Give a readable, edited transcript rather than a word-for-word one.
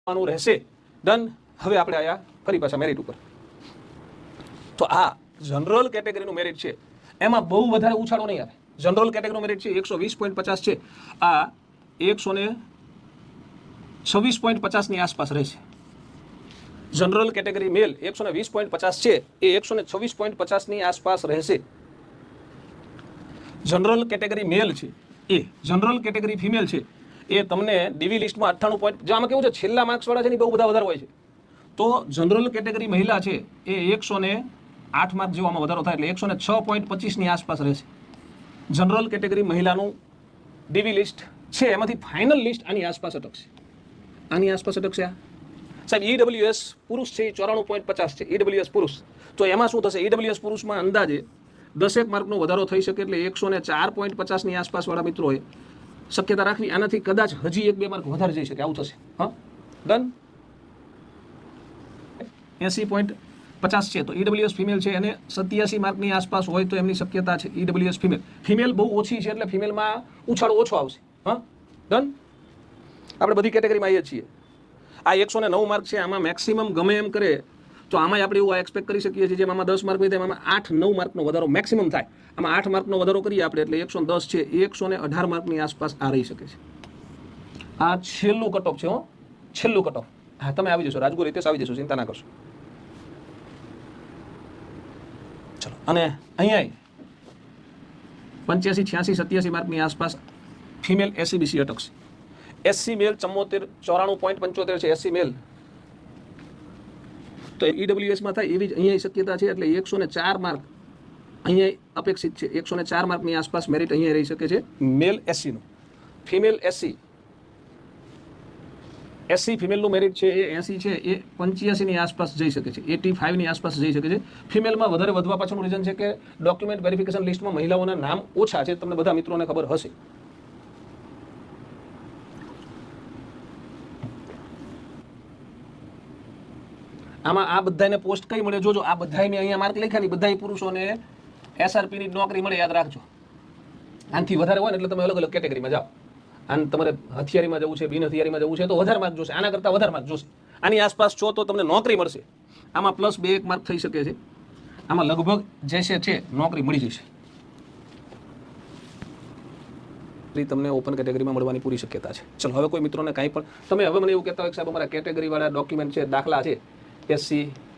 રહેશે ડન। હવે આપણે આયા ફરી પાછા મેરિટ ઉપર। તો આ જનરલ કેટેગરીનું મેરિટ છે, એમાં બહુ વધારે ઉછાળો નહીં આવે। જનરલ કેટેગરીનું મેરિટ છે 120.50 છે, આ 126.50 ની આસપાસ રહેશે। જનરલ કેટેગરી મેલ 120.50 છે, એ 126.50 ની આસપાસ રહેશે। જનરલ કેટેગરી મેલ છે એ જનરલ કેટેગરી ફિમેલ છે એ તમને ડીવી લિસ્ટમાં 98 પોઈન્ટ, જો આમાં કેવું છે છેલ્લા માર્ક્સ વાળા છે ને બહુ બધા વધારે હોય છે, તો જનરલ કેટેગરી મહિલા છે એ 108 માર્ક જેવો આમાં વધારો થાય એટલે 106.25 ની આસપાસ રહેશે। જનરલ કેટેગરી મહિલાનું ડીવી લિસ્ટ છે એમાંથી ફાઇનલ લિસ્ટ આની આસપાસ અટકશે, આની આસપાસ અટકશે। આ સાહેબ ઈડબ્લ્યુએસ પુરુષ છે 94.50 છે, ઈડબ્લ્યુએસ પુરુષ, તો એમાં શું થશે? ઈડબ્લ્યુએસ પુરુષમાં અંદાજે 10 માર્કનો વધારો થઈ શકે એટલે 104.50 ની આસપાસ વાળા મિત્રોએ શક્યતા રાખવી। આનાથી કદાચ હજી 1-2 માર્ક વધારે જઈ શકે, આવું થશે। હા ડન। 80.50 છે તો ઈડબ્લ્યુએસ ફિમેલ છે એને 87 માર્કની આસપાસ હોય તો એમની શક્યતા છે। ઈડબ્લ્યુએસ ફિમેલ, ફિમેલ બહુ ઓછી છે એટલે ફિમેલમાં ઉછાળો ઓછો આવશે। હા ડન। આપણે બધી કેટેગરીમાં આવીએ છીએ। આ 109 માર્ક છે, આમાં મેક્સિમમ ગમે એમ કરે તો આમાં આપણે એવું એક્સપેક્ટ કરી શકીએ છીએ, જેમ આમાં 10 માર્ક હોય તેમ આમાં 8-9 માર્કનો વધારો મેક્સિમમ થાય। આમાં 8 માર્કનો વધારો કરીએ આપણે એટલે 110 છે, 118 માર્કની આસપાસ આ રહી શકે છે। આ છેલ્લું કટ ઓફ છે, હો છેલ્લું કટ ઓફ। હા તમે આવી જશો, રાજગુરુ હિતેશ આવી જશો, ચિંતા ના કરશો। ચલો, અને અહીંયા 85, 86, 87 માર્કની આસપાસ ફિમેલ એસસીબીસી અટકશે। એસસી મેલ 94.75 છે એસસી મેલ, તો ઈડબ્લ્યુએસમાં થાય એવી જ અહીંયા શક્યતા છે એટલે 104 માર્ક અહીંયા અપેક્ષિત છે। 104 માર્કની આસપાસ મેરિટ અહીંયા રહી શકે છે મેલ એસસીનું। ફિમેલ એસસી ફિમેલનું મેરિટ છે એ 80 છે, એ 85 ની આસપાસ જઈ શકે છે, 85 ની આસપાસ જઈ શકે છે। ફિમેલમાં વધારે વધવા પાછળનું રીઝન છે કે ડોક્યુમેન્ટ વેરિફિકેશન લિસ્ટમાં મહિલાઓના નામ ઓછા છે, તમને બધા મિત્રોને ખબર હશે। આમાં આ બધાને પોસ્ટ કઈ મળે જોજો, આ બધાય મેં અહીંયા માર્ક લખ્યા ની બધાય પુરુષોને એસઆરપી ની નોકરી મળે, યાદ રાખજો। આનાથી વધારે હોય ને એટલે તમે અલગ અલગ કેટેગરીમાં જાઓ। આને તમારે હથિયારીમાં જવું છે, બિન હથિયારીમાં જવું છે તો વધારે માર્ક જોશે, આના કરતાં વધારે માર્ક જોશે। આની આસપાસ છો તો તમને નોકરી મળશે। આમાં +2-1 માર્ક થઈ શકે છે, આમાં લગભગ જે છે નોકરી મળી જશે, તમને ઓપન કેટેગરીમાં મળવાની પૂરી શક્યતા છે। ચલો હવે કોઈ મિત્રોને કાંઈ પણ તમે હવે મને એવું કહેતા હોય કે સાહેબ અમારા કેટેગરી વાળા ડોક્યુમેન્ટ છે, દાખલા છે, એસસી